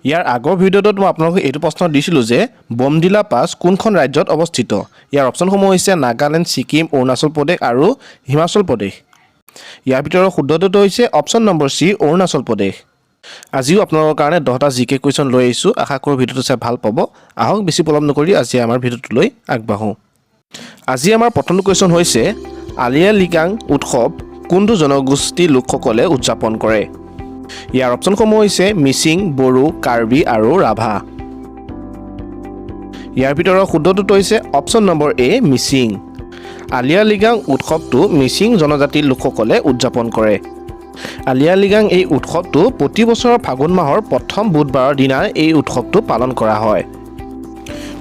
ইয়াৰ আগৰ ভিডিঅ'টোত মই আপোনালোকক এইটো প্ৰশ্ন দিছিলোঁ যে বমডিলা পাছ কোনখন ৰাজ্যত অৱস্থিত ইয়াৰ অপচনসমূহ হৈছে নাগালেণ্ড ছিকিম অৰুণাচল প্ৰদেশ আৰু হিমাচল প্ৰদেশ ইয়াৰ ভিতৰত শুদ্ধটো হৈছে option number C Arunachal Pradesh আজিও আপোনালোকৰ কাৰণে 10টা জিকে কুৱেশ্যন লৈ আহিছোঁ আশা কৰোঁ ভিডিঅ'টো চাই ভাল পাব আহক বেছি পলম নকৰি আজি আমাৰ ভিডিঅ'টোলৈ আগবাঢ়ো আজি আমাৰ প্ৰথমটো কুৱেশ্যন হৈছে আলিয়া লিগাং উৎসৱ কোনটো জনগোষ্ঠীৰ লোকসকলে উদযাপন কৰে ইয়াৰ অপচনসমূহ হৈছে মিচিং বড়ো কাৰ্বি আৰু ৰাভা ইয়াৰ ভিতৰত শুদ্ধটো হৈছে অপচন নম্বৰ এ মিচিং আলিয়া লিগাং উৎসৱটো মিচিং জনজাতিৰ লোকসকলে উদযাপন কৰে আলিয়া লিগাং এই উৎসৱটো প্ৰতি বছৰৰ ফাগুন মাহৰ প্ৰথম বুধবাৰৰ দিনা এই উৎসৱটো পালন কৰা হয়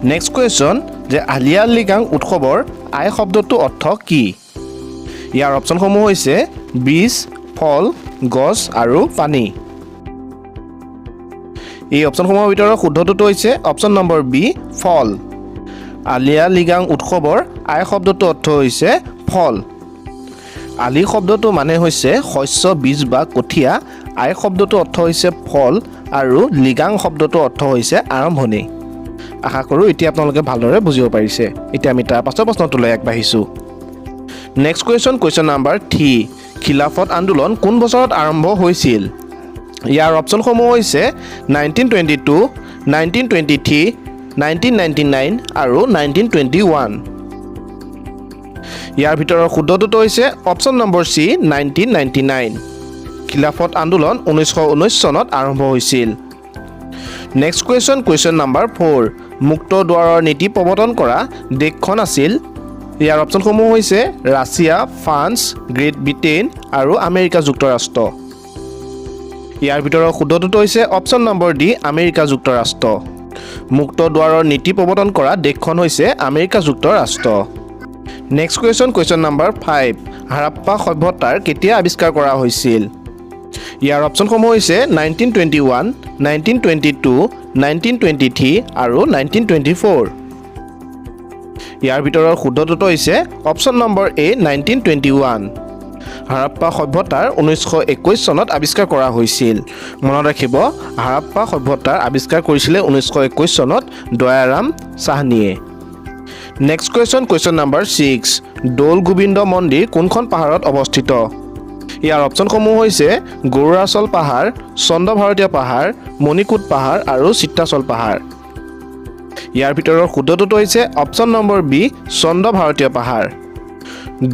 নেক্সট কুৱেশ্যন যে আলিয়া লিগাং উৎসৱৰ আই শব্দটো অৰ্থ কি ইয়াৰ অপচনসমূহ হৈছে বীজ ফল গছ আৰু পানী এই অপচনসমূহৰ ভিতৰত শুদ্ধটো হৈছে অপচন নম্বৰ বি ফল আলিয়া লিগাং উৎসৱৰ আই শব্দটো অৰ্থ হৈছে ফল আলি শব্দটো মানে হৈছে শস্য বীজ বা কঠীয়া আই শব্দটো অৰ্থ হৈছে ফল আৰু লিগাং শব্দটো অৰ্থ হৈছে আৰম্ভণি আশা কৰোঁ এতিয়া আপোনালোকে ভালদৰে বুজিব পাৰিছে এতিয়া আমি তাৰ পাছৰ প্ৰশ্নটোলৈ আগবাঢ়িছোঁ নেক্সট কুৱেশ্যন নম্বৰ 3 খিলাফত আন্দোলন কোন বছৰত আৰম্ভ হৈছিল ইয়াৰ অপচনসমূহ হৈছে 1922 1923 1999 আৰু 1921 ইয়াৰ ভিতৰত শুদ্ধটো হৈছে অপচন নম্বৰ চি 1999 খিলাফত আন্দোলন 1919 চনত আৰম্ভ হৈছিল নেক্সট কুৱেশ্যন নম্বৰ 4 মুক্ত দুৱাৰৰ নীতি প্ৰৱৰ্তন কৰা দেশখন আছিল ইয়াৰ অপচনসমূহ হৈছে ৰাছিয়া ফ্ৰান্স গ্ৰেট ব্ৰিটেইন আৰু আমেৰিকা যুক্তৰাষ্ট্ৰ ইয়াৰ ভিতৰত শুদ্ধটো হৈছে অপচন নম্বৰ ডি আমেৰিকা যুক্তৰাষ্ট্ৰ মুক্ত দুৱাৰৰ নীতি প্ৰৱৰ্তন কৰা দেশখন হৈছে আমেৰিকা যুক্তৰাষ্ট্ৰ নেক্সট কুৱেশ্যন নম্বৰ 5 হাৰাপ্পা সভ্যতাৰ কেতিয়া আৱিষ্কাৰ কৰা হৈছিল ইয়াৰ অপচনসমূহ হৈছে 1921 1922 1923 আৰু 1924 ইয়াৰ ভিতৰত শুদ্ধটো হৈছে অপচন নম্বৰ এ 1921 হাৰাপ্পা সভ্যতাৰ 1921 চনত আৱিষ্কাৰ কৰা হৈছিল মনত ৰাখিব হাৰাপ্পা সভ্যতাৰ আৱিষ্কাৰ কৰিছিলে 1921 চনত দয়াৰাম সাহনীয়ে নেক্সট কুৱেশ্যন নম্বৰ 6 দৌল গোবিন্দ মন্দিৰ কোনখন পাহাৰত অৱস্থিত ইয়াৰ অপচনসমূহ হৈছে গৰুৰাচল পাহাৰ চন্দ্ৰ ভাৰতীয় পাহাৰ মণিকোট পাহাৰ আৰু চিত্ৰাচল পাহাৰ ইয়াৰ ভিতৰত শুদ্ধটো হৈছে অপচন নম্বৰ বি চন্দ্ৰ ভাৰতীয় পাহাৰ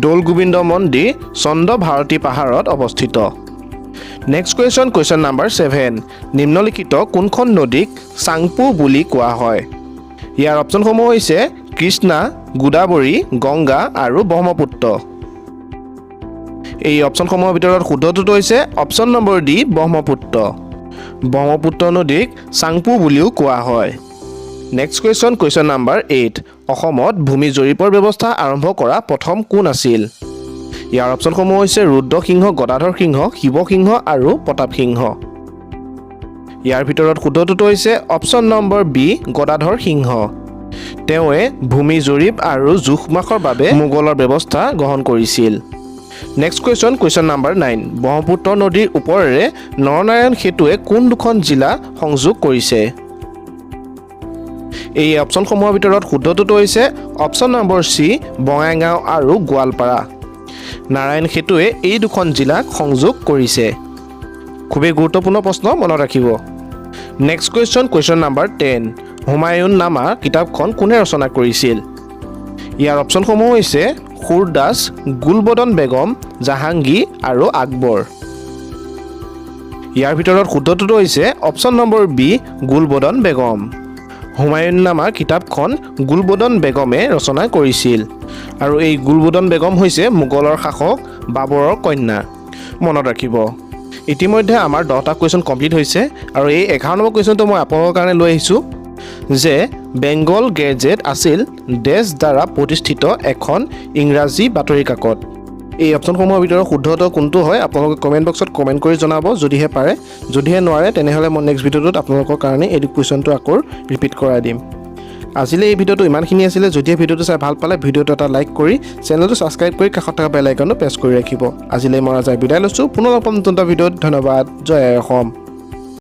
দৌল গোবিন্দ মন্দিৰ চন্দ্ৰ ভাৰতী পাহাৰত অৱস্থিত নেক্সট কুৱেশ্যন নম্বৰ 7 নিম্নলিখিত কোনখন নদীক চাংপু বুলি কোৱা হয় ইয়াৰ অপচনসমূহ হৈছে কৃষ্ণা গোদাবৰী গংগা আৰু ব্ৰহ্মপুত্ৰ এই অপচনসমূহৰ ভিতৰত শুদ্ধটো হৈছে অপচন নম্বৰ ডি ব্ৰহ্মপুত্ৰ নদীক চাংপু বুলিও কোৱা হয় নেক্সট কুৱেশ্যন নম্বৰ 8 অসমত ভূমি জৰীপৰ ব্যৱস্থা আৰম্ভ কৰা প্ৰথম কোন আছিল ইয়াৰ অপচনসমূহ হৈছে ৰুদ্ৰসিংহ গদাধৰ সিংহ শিৱসিংহ আৰু প্ৰতাপ সিংহ ইয়াৰ ভিতৰত শুদ্ধটো হৈছে অপচন নম্বৰ বি গদাধৰ সিংহ তেওঁৱে ভূমি জৰীপ আৰু জোখমাখৰ বাবে মোগলৰ ব্যৱস্থা গ্ৰহণ কৰিছিল নেক্সট কুৱেশ্যন নম্বৰ 9 ব্ৰহ্মপুত্ৰ নদীৰ ওপৰেৰে নৰনাৰায়ণ সেতুৱে কোন দুখন জিলা সংযোগ কৰিছে এই অপচনসমূহৰ ভিতৰত শুদ্ধটো হৈছে অপচন নম্বৰ চি বঙাইগাঁও আৰু গোৱালপাৰা নাৰায়ণ সেতুৱে এই দুখন জিলাক সংযোগ কৰিছে খুবেই গুৰুত্বপূৰ্ণ প্ৰশ্ন মনত ৰাখিব next question number 10 Humayun Nama কিতাপখন কোনে ৰচনা কৰিছিল ইয়াৰ অপচনসমূহ হৈছে খুৰদাস গুলবদন বেগম জাহাংগীৰ আৰু আকবৰ ইয়াৰ ভিতৰত শুদ্ধটো হৈছে option number B Gulbadan Begum Humayun Nama কিতাপখন গুলবদন বেগমে ৰচনা কৰিছিল আৰু এই গুলবদন বেগম হৈছে মোগলৰ শাসক বাবৰৰ কন্যা মনত ৰাখিব ইতিমধ্যে আমাৰ 10টা কুৱেশ্যন কমপ্লিট হৈছে আৰু এই 11 নম্বৰ কুৱেশ্যনটো মই আপোনালোকৰ কাৰণে লৈ আহিছোঁ যে বেংগল গেজেট আছিল দেশ দ্বাৰা প্ৰতিষ্ঠিত এখন ইংৰাজী বাতৰি কাকত এই অপচনসমূহৰ ভিতৰত শুদ্ধটো কোনটো হয় আপোনালোকে কমেণ্ট বক্সত কমেণ্ট কৰি জনাব যদিহে পাৰে যদিহে নোৱাৰে তেনেহ'লে মই নেক্সট ভিডিঅ'টোত আপোনালোকৰ কাৰণে এই কুৱেশ্যনটো আকৌ ৰিপিট কৰাই দিম আজিলৈ এই ভিডিঅ'টো ইমানখিনি আছিলে যদিহে ভিডিঅ'টো চাই ভাল পালে ভিডিঅ'টো এটা লাইক কৰি চেনেলটো ছাবস্ক্ৰাইব কৰি কাষত থকা বেল আইকনটো প্ৰেছ কৰি ৰাখিব আজিলৈ মই বিদায় লৈছোঁ পুনৰ লগ পাম নতুন এটা ভিডিঅ'ত ধন্যবাদ জয় অসম